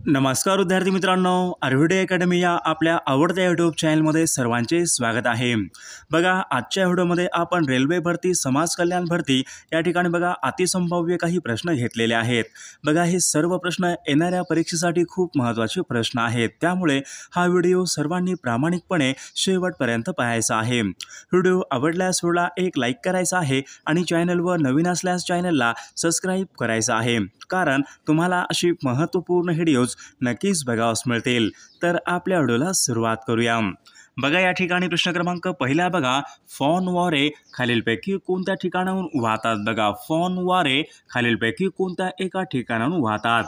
नमस्कार विद्यार्थी मित्रांनो, आर्विडे अकॅडमी या आपल्या आवडत्या यूट्यूब चॅनलमध्ये सर्वांचे स्वागत आहे। बघा, आजच्या व्हिडिओमध्ये आपण रेल्वे भरती, समाज कल्याण भरती या ठिकाणी बघा अतिसंभाव्य काही प्रश्न घेतलेले आहेत। बघा, हे सर्व प्रश्न येणाऱ्या परीक्षेसाठी खूप महत्त्वाचे प्रश्न आहेत, त्यामुळे हा व्हिडिओ सर्वांनी प्रामाणिकपणे शेवटपर्यंत पाहायचा आहे। व्हिडिओ आवडल्यास व्हिडिओला एक लाईक करायचा आहे आणि चॅनलवर नवीन असल्यास चॅनलला सबस्क्राईब करायचं आहे, कारण तुम्हाला अशी महत्त्वपूर्ण व्हिडिओज नक्कीच बघावयास मिळतील। तर आपल्या व्हिडिओला सुरुवात करूया। बघा, या ठिकाणी प्रश्न क्रमांक पहिला बघा, फॉन वारे खालीलपैकी कोणत्या ठिकाणाहून वाहतात? बघा, फॉन वारे खालीलपैकी कोणत्या एका ठिकाणाहून वाहतात?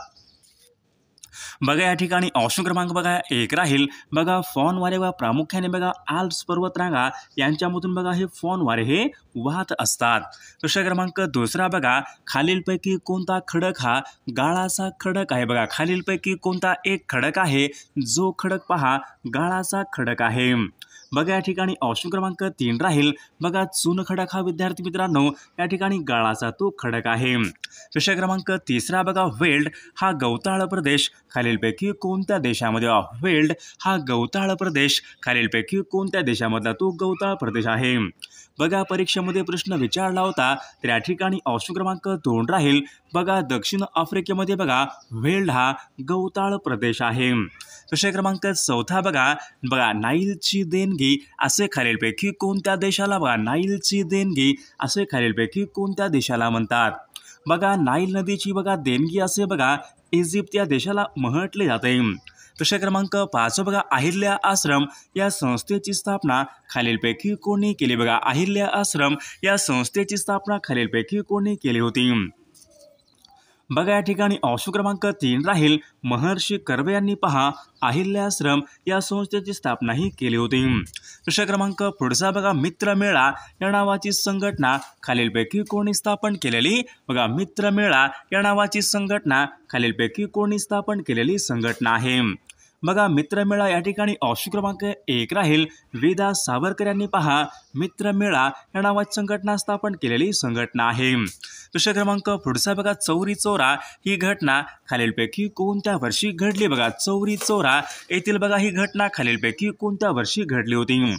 बघा, या ठिकाणी ऑप्शन क्रमांक बघा एक राहील। बघा, फॉन वारे व प्रामुख्याने बघा आल्प्स पर्वतरांगा यांच्यामधून बघा हे फॉन वारे हे वाहत असतात। प्रश्न क्रमांक दुसरा बघा, खालीलपैकी कोणता खडक हा गाळाचा खडक आहे? बघा, खालीलपैकी कोणता एक खडक आहे जो खडक पहा गाळाचा खडक आहे? बघा, या ठिकाणी ऑप्शन क्रमांक 3 राहील। बघा, चुनखडक हा विद्यार्थी मित्रांनो या ठिकाणी गाळाचा तो खडक आहे। प्रश्न क्रमांक तिसरा बघा, वेल्ड हा गवताळ प्रदेश खालीलपैकी कोणत्या देशामध्ये? वेल्ड हा गवताळ प्रदेश खालीलपैकी कोणत्या देशामधला तो गवताळ प्रदेश आहे? बघा, परीक्षेमध्ये प्रश्न विचारला होता, तर या ठिकाणी ऑप्शन क्रमांक 2 राहील। बघा, दक्षिण आफ्रिकेमध्ये बघा वेल्ड हा गवताळ प्रदेश आहे। प्रश्न क्रमांक चौथा बघा नाईलची देणगी असे खालीलपैकी कोणत्या देशाला? बघा, नाईलची देणगी असे खालीलपैकी कोणत्या देशाला म्हणतात? बघा, नाईल नदीची बघा देणगी असे बघा इजिप्त या देशाला म्हटले जाते। प्रश्न क्रमांक 5 बघा, अहिल्या आश्रम या संस्थेची स्थापना खालीलपैकी कोणी केली? बघा, अहिल्या आश्रम या संस्थेची स्थापना खालीलपैकी कोणी केली होती? बघा, या ठिकाणी ऑप्शन क्रमांक 3 राहील। महर्षी कर्वे यांनी पहा अहिल्याश्रम या संस्थेची स्थापना ही केली होती। प्रश्न क्रमांक पुढचा बघा, मित्रमेळा या नावाची संघटना खालीलपैकी कोणी स्थापन केलेली? बघा, मित्रमेळा या नावाची संघटना खालीलपैकी कोणी स्थापन केलेली संघटना आहे? बघा, मित्रमेळा या ठिकाणी ऑप्शन क्रमांक 1 राहील। विदा सावरकर यांनी पहा मित्रमेळा या नावाची संघटना स्थापन केलेली संघटना आहे। प्रश्न क्रमांक पुढचा बघा, चौरी चौरा ही घटना खालीलपैकी कोणत्या वर्षी घडली? बघा, चौरी चौरा येथील बघा ही घटना खालीलपैकी कोणत्या वर्षी घडली होती?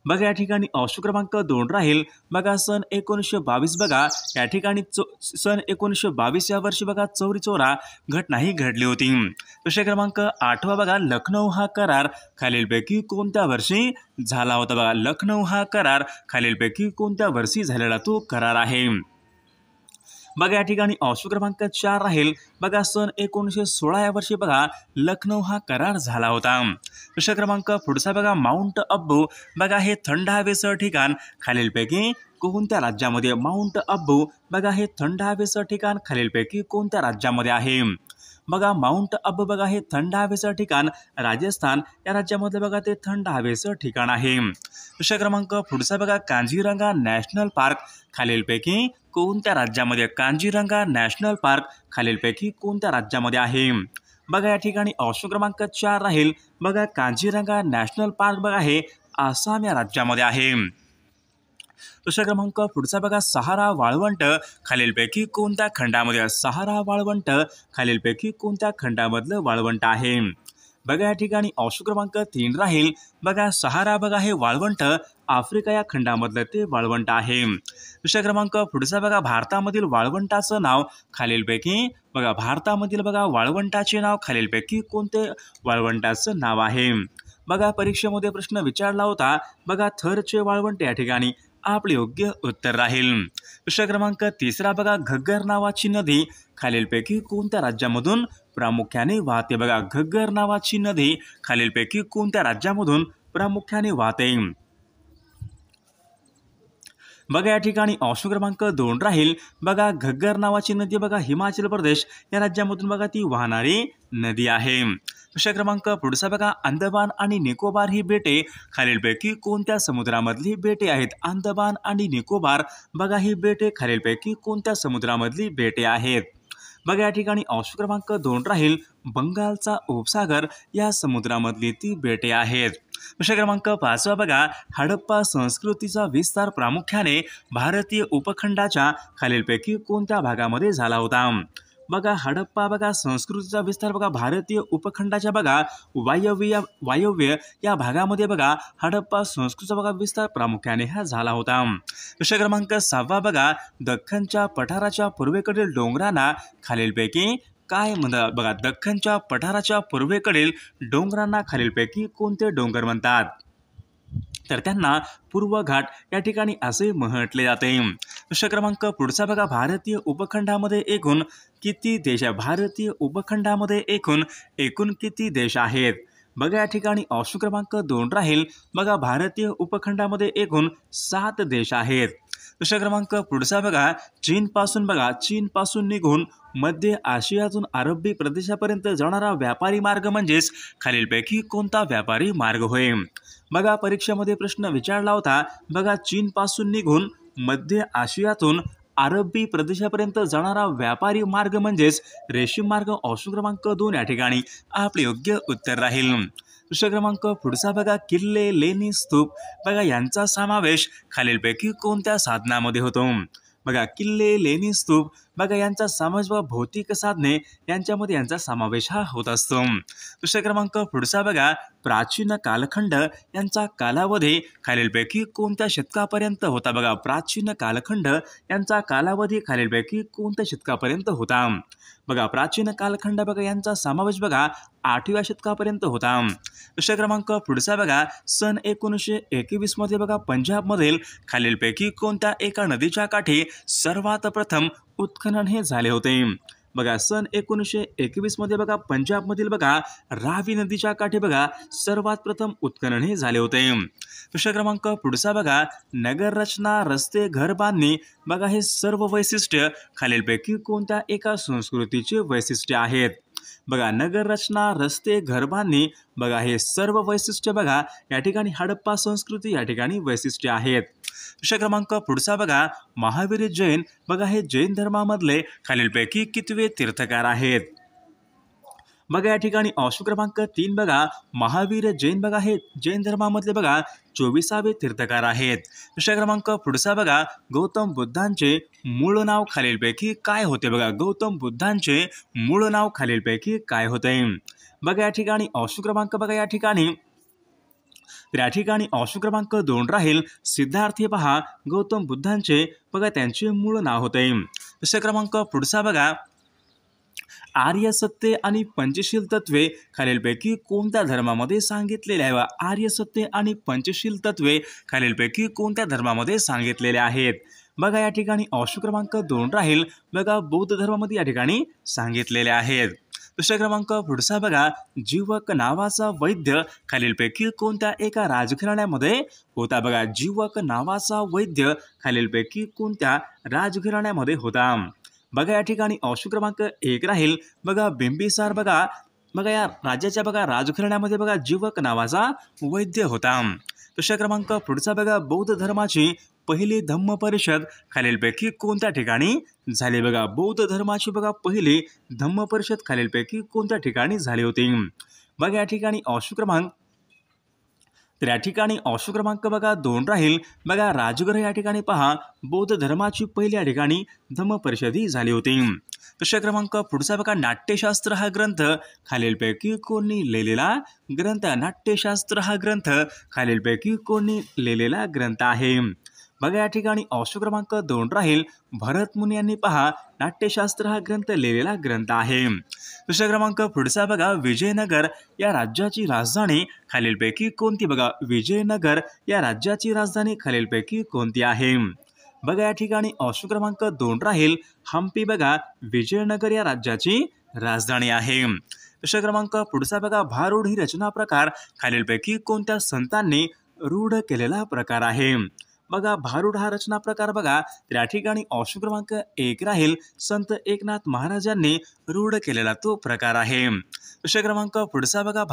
बघा, या ठिकाणी ऑप्शन क्रमांक 2 राहील। बघा, सन 1922 बघा या ठिकाणी सन 1922 या वर्षी बघा चौरी चौरा घटना ही घडली होती। प्रश्न क्रमांक 8 बघा, लखनौ हा करार खालीलपैकी कोणत्या वर्षी झाला होता? बघा, लखनौ हा करार खालीलपैकी कोणत्या वर्षी झालेला तो करार आहे? बघा, या ठिकाणी ऑप्शन क्रमांक 4 राहील। बघा, सन 1916 या वर्षी बघा लखनौ हा करार झाला होता। प्रश्न क्रमांक पुढचा बघा, माउंट अब्बू बघा हे थंड हवेचं ठिकाण खालीलपैकी कोणत्या राज्यामध्ये? माउंट अब्बू बघा हे थंड हवेचं ठिकाण खालीलपैकी कोणत्या राज्यामध्ये आहे? बघा, माउंट अब्बू बघा हे थंड हवेचं ठिकाण राजस्थान या राज्यामध्ये बघा ते थंड हवेचं ठिकाण आहे। प्रश्न क्रमांक पुढचा बघा, कांजीरंगा नॅशनल पार्क खालीलपैकी कोणत्या राज्यामध्ये? कांजीरंगा नॅशनल पार्क खालीलपैकी कोणत्या राज्यामध्ये आहे? बघा, या ठिकाणी ऑप्शन क्रमांक 4 राहील। बघा, कांजीरंगा नॅशनल पार्क बघा हे आसाम या राज्यामध्ये आहे। प्रश्न क्रमांक पुढचा बघा, सहारा वाळवंट खालीलपैकी कोणत्या खंडामध्ये? सहारा वाळवंट खालीलपैकी कोणत्या खंडामधलं वाळवंट आहे? बघा, या ठिकाणी ऑप्शन क्रमांक 3 राहील। बघा, सहारा बघा हे वाळवंट आफ्रिका या खंडामधलं ते वाळवंट आहे। प्रश्न क्रमांक पुढचा बघा, भारतामधील वाळवंटाचं नाव खालीलपैकी बघा भारतामधील बघा वाळवंटाचे नाव खालीलपैकी कोणते वाळवंटाचं नाव आहे? बघा, परीक्षेमध्ये प्रश्न विचारला होता, बघा थरचे वाळवंट या ठिकाणी आपले योग्य उत्तर राहील। प्रश्न क्रमांक 3 बघा, घग्गर नावाची नदी खालीलपैकी कोणत्या राज्यामधून प्रामुख्याने वाहते? बघा, घग्गर नावाची नदी खालीलपैकी कोणत्या राज्यामधून प्रामुख्याने वाहते? बघा, या ठिकाणी ऑप्शन क्रमांक 2 राहील। बघा, घग्गर नावाची नदी बघा हिमाचल प्रदेश या राज्यामधून बघा ती वाहणारी नदी आहे। प्रश्न क्रमांक पुढचा बघा, अंदमान आणि निकोबार ही बेटे खालीलपैकी कोणत्या समुद्रामधली बेटे आहेत? अंदमान आणि निकोबार बघा ही बेटे खालीलपैकी कोणत्या समुद्रामधली बेटे आहेत? बघा, या ठिकाणी ऑप्शन क्रमांक 2 राहील। बंगालचा उपसागर या समुद्रामधली ती बेटे आहेत। प्रश्न क्रमांक 5 बघा, हडप्पा संस्कृतीचा विस्तार प्रामुख्याने भारतीय उपखंडाच्या खालीलपैकी कोणत्या भागामध्ये झाला होता? बघा हडप्पा बघा संस्कृतीचा विस्तार बघा भारतीय उपखंडाच्या बघा वायव्य या भागामध्ये बघा हडप्पा संस्कृतीचा बघा विस्तार प्रामुख्याने हा झाला होता। प्रश्न क्रमांक 6 बघा दख्खनच्या पठाराच्या पूर्वेकडील डोंगरांना खालीलपैकी काय म्हणतात बघा दख्खनच्या पठाराच्या पूर्वेकडील डोंगरांना खालीलपैकी कोणते डोंगर म्हणतात? तर त्यांना पूर्व घाट या ठिकाणी असे म्हटले जाते। प्रश्न क्रमांक पुढचा बघा भारतीय उपखंडामध्ये एकूण किती देश आहे? भारतीय उपखंडामध्ये एकूण किती देश आहेत? बघा या ठिकाणी ऑप्शन क्रमांक 2 राहील बघा भारतीय उपखंडामध्ये एकूण 7 देश आहेत। प्रश्न क्रमांक पुढचा बघा चीन पासून निघून मध्य आशियातून अरबी प्रदेशापर्यंत जाणारा व्यापारी मार्ग म्हणजेच खालीलपैकी कोणता व्यापारी मार्ग होय? बघा परीक्षेमध्ये प्रश्न विचारला होता बघा चीन पासून निघून मध्य आशियातून अरबी प्रदेशापर्यंत जाणारा व्यापारी मार्ग म्हणजेच रेशीम मार्ग ऑप्शन क्रमांक 2 या ठिकाणी आपले योग्य उत्तर राहील। प्रश्न क्रमांक पुढचा बघा किल्ले लेणी स्तूप बघा यांचा समावेश खालीलपैकी कोणत्या साधनामध्ये होतो? बघा किल्ले लेणी स्तूप बघा यांचा समावेश बघा भौतिक साधने यांच्यामध्ये यांचा समावेश हा होत असतो। प्रश्न क्रमांक पुढचा बघा प्राचीन कालखंड यांचा कालावधी खालीलपैकी कोणत्या शतकापर्यंत होता? बघा प्राचीन कालखंड यांचा कालावधी खालीलपैकी कोणत्या शतकापर्यंत होता? बघा प्राचीन कालखंड बघा यांचा समावेश बघा 8व्या शतकापर्यंत होता। प्रश्न क्रमांक पुढचा बघा सन 1921 मध्ये बघा पंजाबमधील खालीलपैकी कोणत्या एका नदीच्या काठी सर्वात प्रथम उत्खनन हे झाले होते? बघा सन 1921 मध्ये बघा पंजाबमधील बघा रावी नदीच्या काठी बघा सर्वात प्रथम उत्खनन हे झाले होते। प्रश्न क्रमांक पुढचा बघा नगर रचना रस्ते घर बांधणी बघा हे सर्व वैशिष्ट्य खालीलपैकी कोणत्या एका संस्कृतीचे वैशिष्ट्य आहेत? बघा नगर रचना रस्ते घर बांधणी बघा हे सर्व वैशिष्ट्य बघा या ठिकाणी हडप्पा संस्कृती या ठिकाणी वैशिष्ट्य आहेत। प्रश्न क्रमांक पुढचा बघा महावीर जैन बघा हे जैन धर्मामधले खालीलपैकी कितवे तीर्थकार आहेत? बघा या ठिकाणी ऑप्शन क्रमांक 3 बघा महावीर जैन बघा हे जैन धर्मामधले बघा 24वे तीर्थकार आहेत। प्रश्न क्रमांक पुढचा बघा गौतम बुद्धांचे मूळ नाव खालीलपैकी काय होते? बघा गौतम बुद्धांचे मूळ नाव खालीलपैकी काय होते? बघा या ठिकाणी ऑप्शन क्रमांक बघा या ठिकाणी ऑप्शन क्रमांक 2 राहील सिद्धार्थ हे पहा गौतम बुद्धांचे बघा त्यांचे मूळ नाव होते। प्रश्न क्रमांक पुढचा बघा आर्य सत्य आणि पंचशील तत्वे खालीलपैकी कोणत्या धर्मामध्ये सांगितलेले आहे? आर्य सत्य आणि पंचशील तत्वे खालीलपैकी कोणत्या धर्मामध्ये सांगितलेले आहेत? बघा या ठिकाणी ऑप्शन क्रमांक 2 राहील बघा बौद्ध धर्मामध्ये या ठिकाणी सांगितलेले आहेत। प्रश्न क्रमांक पुढचा बघा जीवक नावाचा वैद्य खालीलपैकी कोणत्या एका राजघराण्यामध्ये होता? बघा जीवक नावाचा वैद्य खालीलपैकी कोणत्या राजघराण्यामध्ये होता? बघा या ठिकाणी ऑप्शन क्रमांक 1 राहील बघा बिंबिसार बघा या राज्याच्या बघा राजघराण्यामध्ये बघा जीवक नावाचा वैद्य होता। प्रश्न क्रमांक पुढचा बघा बौद्ध धर्माची पहिली धम्म परिषद खालीलपैकी कोणत्या ठिकाणी झाली? बघा बौद्ध धर्माची बघा पहिली धम्म परिषद खालीलपैकी कोणत्या ठिकाणी झाली होती? बघा या ठिकाणी ऑप्शन क्रमांक बघा 2 राहील बघा राजगृह या ठिकाणी पहा बौद्ध धर्माची पहिली या ठिकाणी धम्म परिषद झाली होती। प्रश्न क्रमांक पुढचा बघा नाट्यशास्त्र हा ग्रंथ खालीलपैकी कोणी लिहिलेला ग्रंथ? नाट्यशास्त्र हा ग्रंथ खालीलपैकी कोणी लिहिलेला ग्रंथ आहे? बघा या ठिकाणी ऑप्शन क्रमांक 2 राहील भरत मुनी यांनी पहा नाट्यशास्त्र हा ग्रंथ लिहिलेला ग्रंथ आहे। प्रश्न क्रमांक पुढचा बघा विजयनगर या राज्याची राजधानी खालीलपैकी कोणती? बघा विजयनगर या राज्याची राजधानी खालीलपैकी कोणती आहे? बघा या ठिकाणी ऑप्शन क्रमांक 2 राहील हम्पी बघा विजयनगर या राज्याची राजधानी आहे। प्रश्न क्रमांक पुढचा बघा भारूड ही रचना प्रकार खालीलपैकी कोणत्या संतांनी रूढ केलेला प्रकार आहे? बघा भारूड हा रचना प्रकार बघा त्या ठिकाणी ऑप्शन क्रमांक 1 राहील संत एकनाथ महाराजांनी रूढ केलेला तो प्रकार आहे। प्रश्न क्रमांक पुढचा बघा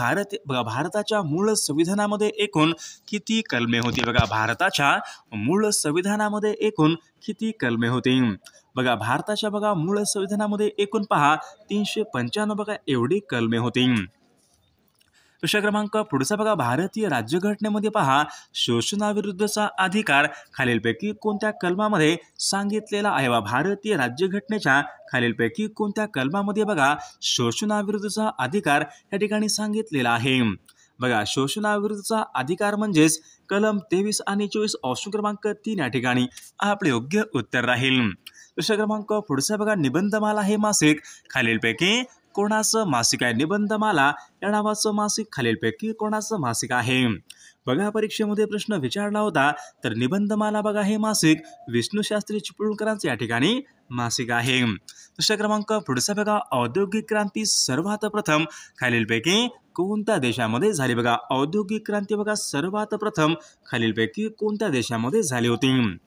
भारताच्या मूळ संविधानामध्ये एकूण किती कलमे होती? बघा भारताच्या मूळ संविधानामध्ये एकूण किती कलमे होती? बघा भारताच्या बघा मूळ संविधानामध्ये एकूण पहा 395 बघा एवढी कलमे होती। प्रश्न क्रमांक पुढचा बघा, भारतीय राज्यघटनेमध्ये पहा शोषणाविरुद्धचा अधिकार खालीलपैकी कोणत्या कलमामध्ये सांगितलेला आहे? भारतीय राज्यघटनेच्या खालीलपैकी कोणत्या कलमामध्ये बघा शोषणाविरुद्धचा अधिकार या ठिकाणी सांगितलेला आहे? बघा, शोषणाविरुद्धचा अधिकार म्हणजेच कलम 23 आणि 24 ऑप्शन क्रमांक 3 या ठिकाणी आपले योग्य उत्तर राहील. प्रश्न क्रमांक पुढचा बघा, निबंधमाला हे मासिक खालीलपैकी कोणाचं मासिक आहे? निबंधमाला या नावाचं मासिक खालीलपैकी कोणाचं मासिक आहे? बघा, परीक्षेमध्ये प्रश्न विचारला होता, तर निबंधमाला बघा हे मासिक विष्णुशास्त्री चिपळूणकरांचे या ठिकाणी मासिक आहे. प्रश्न क्रमांक पुढचा बघा, औद्योगिक क्रांती सर्वात प्रथम खालीलपैकी कोणत्या देशामध्ये झाली? बघा, औद्योगिक क्रांती बघा सर्वात प्रथम खालीलपैकी कोणत्या देशामध्ये झाली होती?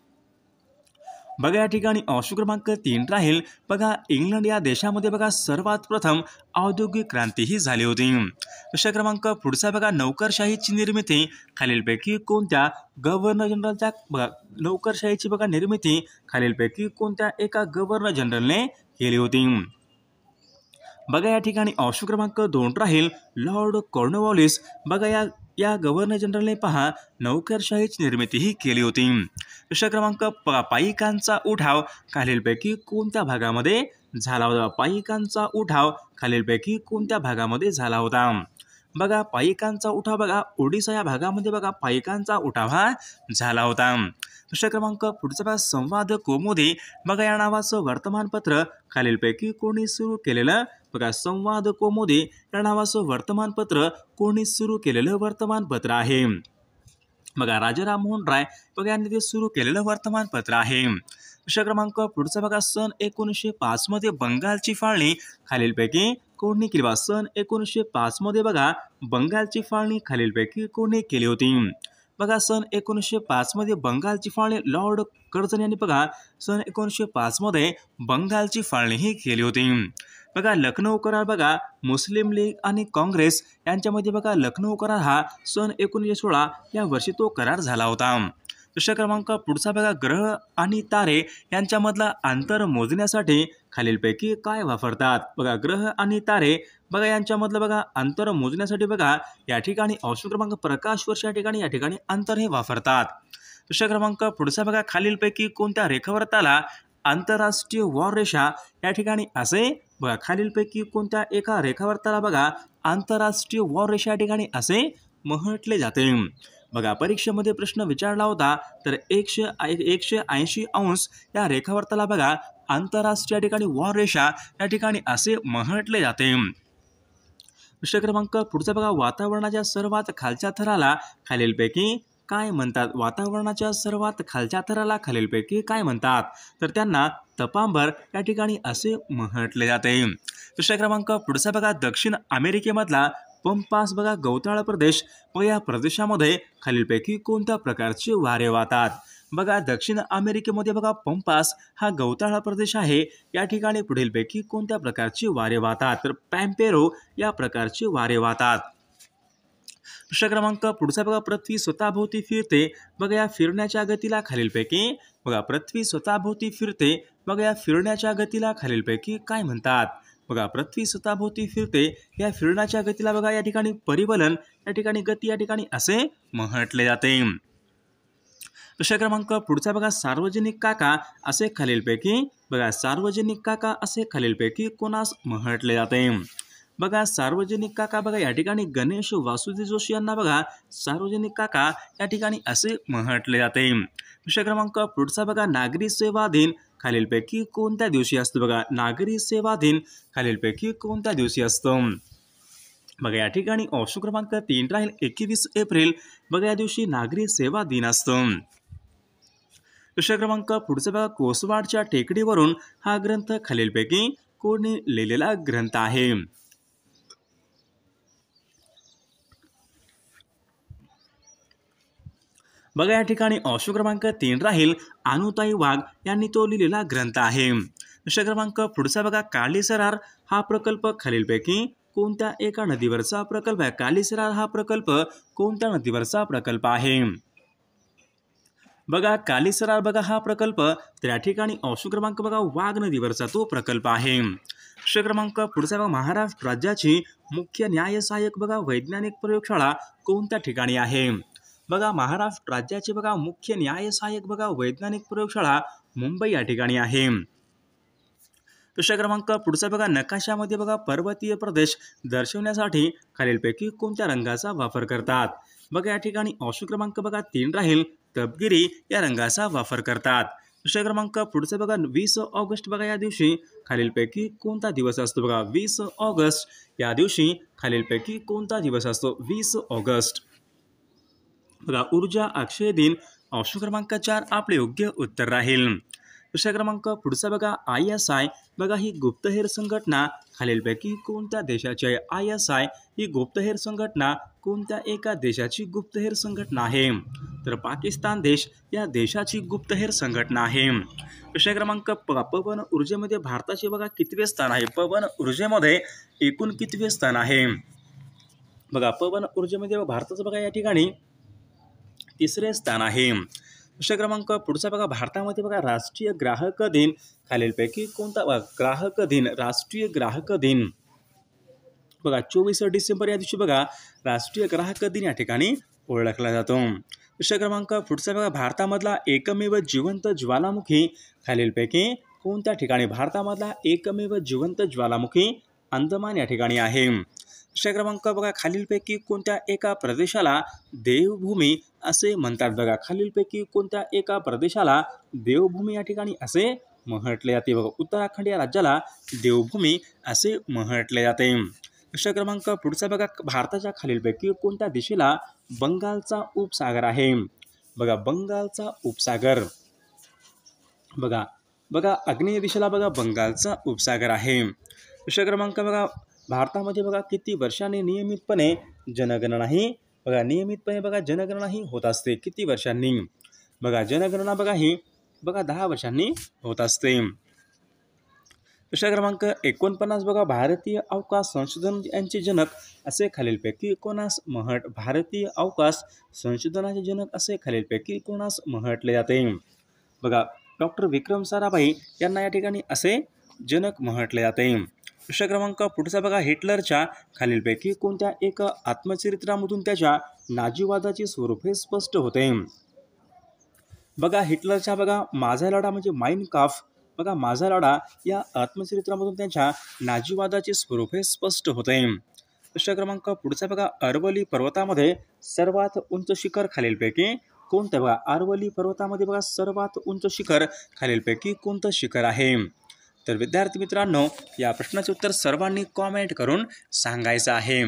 बघा, या ठिकाणी ऑप्शन क्रमांक 3 राहील. बघा, इंग्लंड या देशामध्ये बघा सर्वात प्रथम औद्योगिक क्रांती ही झाली होती. प्रश्न क्रमांक पुढचा बघा, नोकरशाहीची निर्मिती खालीलपैकी कोणत्या गव्हर्नर जनरलच्या बघा नोकरशाहीची बघा निर्मिती खालीलपैकी कोणत्या एका गव्हर्नर जनरलने केली होती? बघा, या ठिकाणी ऑप्शन क्रमांक 2 राहील. लॉर्ड कॉर्नवॉलिस बघा या गव्हर्नर जनरलने पहा नोकरशाहीची निर्मिती ही केली होती. प्रश्न क्रमांक पाईकांचा उठाव खालीलपैकी कोणत्या भागामध्ये झाला होता? पाईकांचा उठाव खालीलपैकी कोणत्या भागामध्ये झाला होता? बघा, पाईकांचा उठाव बघा ओडिसा या भागामध्ये बघा पाईकांचा उठाव हा झाला होता. प्रश्न क्रमांक पुढचा बघा, संवाद कौमुदी बघा या नावाचं वर्तमानपत्र खालीलपैकी कोणी सुरू केलेलं? बघा, संवाद कौमुदी या नावाचं वर्तमानपत्र कोणी सुरू केलेलं वर्तमानपत्र आहे? बघा, राजा राममोहन राय बघा यांनी ते सुरू केलेलं वर्तमानपत्र आहे. प्रश्न क्रमांक पुढचा बघा, सन 1905 मध्ये बंगालची फाळणी खालीलपैकी कोणी केली? सन 1905 मध्ये बघा बंगालची फाळणी खालीलपैकी कोणी केली होती? बघा, सन 1905 मध्ये बंगालची फाळणी लॉर्ड कर्झन यांनी बघा सन 1905 मध्ये बंगालची फाळणी ही केली होती. बघा, लखनौ करार बघा मुस्लिम लीग आणि काँग्रेस यांच्यामध्ये बघा लखनौ करार हा सन 1916 या वर्षी तो करार झाला होता. प्रश्न क्रमांक पुढचा बघा, ग्रह आणि तारे यांच्यामधला अंतर मोजण्यासाठी खालीलपैकी काय वापरतात? बघा, ग्रह आणि तारे बघा यांच्यामधलं बघा अंतर मोजण्यासाठी बघा या ठिकाणी ऑप्शन क्रमांक प्रकाश वर्ष या ठिकाणी अंतर हे वापरतात. प्रश्न क्रमांक पुढचा बघा, खालीलपैकी कोणत्या रेखावृत्ताला आंतरराष्ट्रीय वॉर रेषा या ठिकाणी असे? बघा, खालीलपैकी कोणत्या एका रेखावृत्ताला बघा आंतरराष्ट्रीय वॉर रेषा या ठिकाणी असे म्हटले जाते? बघा, परीक्षेमध्ये प्रश्न विचारला होता, तर 180 अंश या रेखावृत्ताला बघा आंतरराष्ट्रीय ठिकाणी वॉर रेषा या ठिकाणी असे म्हटले जाते. प्रश्न क्रमांक पुढचा बघा, वातावरणाच्या सर्वात खालच्या थराला खालीलपैकी काय म्हणतात? वातावरणाच्या सर्वात खालच्या थराला खालीलपैकी काय म्हणतात? तर त्यांना तपांबर या ठिकाणी असे म्हटले जाते. प्रश्न क्रमांक पुढचा बघा, दक्षिण अमेरिकेमधला पंपास बघा गवताळ प्रदेश व या प्रदेशामध्ये खालीलपैकी कोणत्या प्रकारचे वारे वाहतात? बघा, दक्षिण अमेरिकेमध्ये बघा पंपास हा गवताळ प्रदेश आहे. या ठिकाणी पुढीलपैकी कोणत्या प्रकारचे वारे वाहतात? तर पॅम्पेरो या प्रकारचे वारे वाहतात. प्रश्न क्रमांक पुढचा बघा, पृथ्वी स्वतःभोवती फिरते बघा या फिरण्याच्या गतीला खालीलपैकी बघा पृथ्वी स्वतःभोवती फिरते बघा या फिरण्याच्या गतीला खालीलपैकी काय म्हणतात? बघा, पृथ्वी स्वतःभोवती फिरते या फिरण्याच्या गतीला बघा या ठिकाणी परिवलन या ठिकाणी गती या ठिकाणी असे म्हटले जाते. प्रश्न क्रमांक पुढचा बघा, सार्वजनिक काका असे खालीलपैकी बघा सार्वजनिक काका असे खालीलपैकी कोणास म्हटले जाते? बघा, सार्वजनिक काका बघा या ठिकाणी गणेश वासुदेव जोशी यांना बघा सार्वजनिक काका या ठिकाणी असे म्हटले जाते. प्रश्न क्रमांक पुढचा बघा, नागरी सेवा दिन खालीलपैकी कोणत्या दिवशी असतो? बघा, नागरी सेवा दिन खालीलपैकी कोणत्या दिवशी असतो? बघा, या ठिकाणी ऑप्शन क्रमांक 3 राहील. 21 एप्रिल बघा या दिवशी नागरी सेवा दिन असतो. प्रश्न क्रमांक पुढचा बघा, कोसवाडच्या टेकडीवरून हा ग्रंथ खालीलपैकी कोणी लिहिलेला ग्रंथ आहे? बघा, या ठिकाणी ऑप्शन क्रमांक 3 राहील. अनुताई वाघ यांनी तो लिहिलेला ग्रंथ आहे. प्रश्न क्रमांक पुढचा बघा, कालीसरार हा प्रकल्प खालीलपैकी कोणत्या एका नदीवरचा प्रकल्प आहे? कालीसरार हा प्रकल्प कोणत्या नदीवरचा प्रकल्प आहे? बघा, कालीसरार बघा हा प्रकल्प तर या ठिकाणी ऑप्शन क्रमांक बघा वाघ नदीवरचा तो प्रकल्प आहे. प्रश्न क्रमांक पुढचा बघा, महाराष्ट्र राज्याची मुख्य न्याय सहाय्यक बघा वैज्ञानिक प्रयोगशाळा कोणत्या ठिकाणी आहे? बघा महाराष्ट्र राज्याचे बघा मुख्य न्याय सहाय्यक बघा वैज्ञानिक प्रयोगशाळा मुंबई या ठिकाणी आहे. प्रश्न क्रमांक पुढचा बघा नकाशामध्ये बघा पर्वतीय प्रदेश दर्शवण्यासाठी खालीलपैकी कोणत्या रंगाचा वापर करतात? बघा या ठिकाणी ऑप्शन क्रमांक बघा 3 राहील तपकिरी या रंगाचा वापर करतात. प्रश्न क्रमांक पुढचा बघा 20 ऑगस्ट बघा या दिवशी खालीलपैकी कोणता दिवस असतो? बघा 20 ऑगस्ट या दिवशी खालीलपैकी कोणता दिवस असतो? 20 ऑगस्ट बघा ऊर्जा अक्षय दिन. ऑप्शन क्रमांक 4 आपले योग्य उत्तर राहील. प्रश्न क्रमांक पुढचा बघा ISI बघा ही गुप्तहेर संघटना खालीलपैकी कोणत्या देशाची आहे? ISI ही गुप्तहेर संघटना कोणत्या एका देशाची गुप्तहेर संघटना आहे? तर पाकिस्तान देश या देशाची गुप्तहेर संघटना आहे. प्रश्न क्रमांक पवन ऊर्जेमध्ये भारताचे बघा कितवे स्थान आहे? पवन ऊर्जेमध्ये एकूण कितवे स्थान आहे? बघा पवन ऊर्जेमध्ये भारताचं बघा या ठिकाणी 3रे स्थान आहे. प्रश्न क्रमांक पुढचा बघा भारतामध्ये बघा राष्ट्रीय ग्राहक दिन खालीलपैकी कोणता? ग्राहक दिन राष्ट्रीय ग्राहक दिन बघा 24 डिसेंबर या दिवशी बघा राष्ट्रीय ग्राहक दिन या ठिकाणी ओळखला जातो. प्रश्न क्रमांक पुढचा बघा भारतामधला एकमेव जिवंत ज्वालामुखी खालीलपैकी कोणत्या ठिकाणी? भारतामधला एकमेव जिवंत ज्वालामुखी अंदमान या ठिकाणी आहे. प्रश्न क्रमांक बघा खालीलपैकी कोणत्या एका प्रदेशाला देवभूमी असे म्हणतात? बघा खालीलपैकी कोणत्या एका प्रदेशाला देवभूमी या ठिकाणी असे म्हटले जाते? बघा उत्तराखंड या राज्याला देवभूमी असे म्हटले जाते. प्रश्न क्रमांक पुढचा बघा भारताच्या खालीलपैकी कोणत्या दिशेला बंगालचा उपसागर आहे? बघा बंगालचा उपसागर बघा बघा आग्नेय दिशेला बघा बंगालचा उपसागर आहे. प्रश्न क्रमांक बघा भारतामध्ये बघा किती वर्षांनी नियमितपणे जनगणना ही बघा नियमितपणे बघा जनगणना ही होत असते? किती वर्षांनी? बघा जनगणना बघा ही बघा 10 वर्षांनी होत असते. प्रश्न क्रमांक 49 बघा भारतीय अवकाश संशोधन यांचे जनक असे खालीलपैकी कोणास भारतीय अवकाश संशोधनाचे जनक असे खालीलपैकी कोणास म्हटले जाते? बघा डॉक्टर विक्रम साराभाई यांना या ठिकाणी असे जनक म्हटले जाते. प्रश्न क्रमांक पुढचा बघा हिटलरच्या खालीलपैकी कोणत्या एका आत्मचरित्रामधून त्याच्या नाझीवादाचे स्वरूप हे स्पष्ट होते? बघा हिटलरच्या बघा माझा लढा म्हणजे माइन काम्फ बघा माझा लढा या आत्मचरित्रामधून त्यांच्या नाझीवादाचे स्वरूप हे स्पष्ट होते. प्रश्न क्रमांक पुढचा बघा अरवली पर्वतामध्ये सर्वात उंच शिखर खालीलपैकी कोणतं? बघा अरवली पर्वतामध्ये बघा सर्वात उंच शिखर खालीलपैकी कोणतं शिखर आहे? तर विद्यार्थी मित्रांनो या प्रश्नाचे उत्तर सर्वांनी कॉमेंट करून सांगायचं आहे.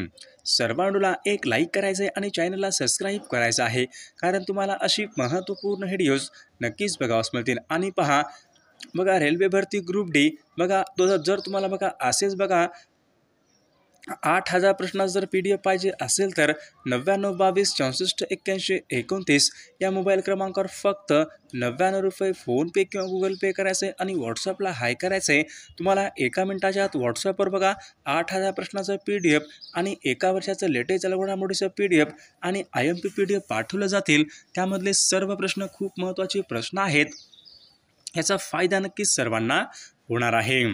सर्वांना एक लाईक करायचं आहे आणि चॅनलला सबस्क्राईब करायचं आहे, कारण तुम्हाला अशी महत्त्वपूर्ण व्हिडिओज नक्कीच बघावयास मिळतील. आणि पहा बघा रेल्वे भरती ग्रुप डी बघा जर तुम्हाला बघा असेच बघा 8,000 प्रश्नाचं जर PDF पाहिजे असेल तर 9922 64 81 29 या मोबाईल क्रमांकावर फक्त 99 रुपये फोनपे किंवा गुगल पे करायचं आहे आणि व्हॉट्सअपला हाय करायचं आहे. तुम्हाला एका मिनिटाच्या आत व्हॉट्सअपवर बघा 8,000 प्रश्नाचं PDF आणि एका वर्षाचं लेटेस्ट घडामोडीचं PDF आणि IMP PDF पाठवलं जातील. त्यामधले सर्व प्रश्न खूप महत्त्वाचे प्रश्न आहेत. याचा फायदा नक्कीच सर्वांना होणार आहे.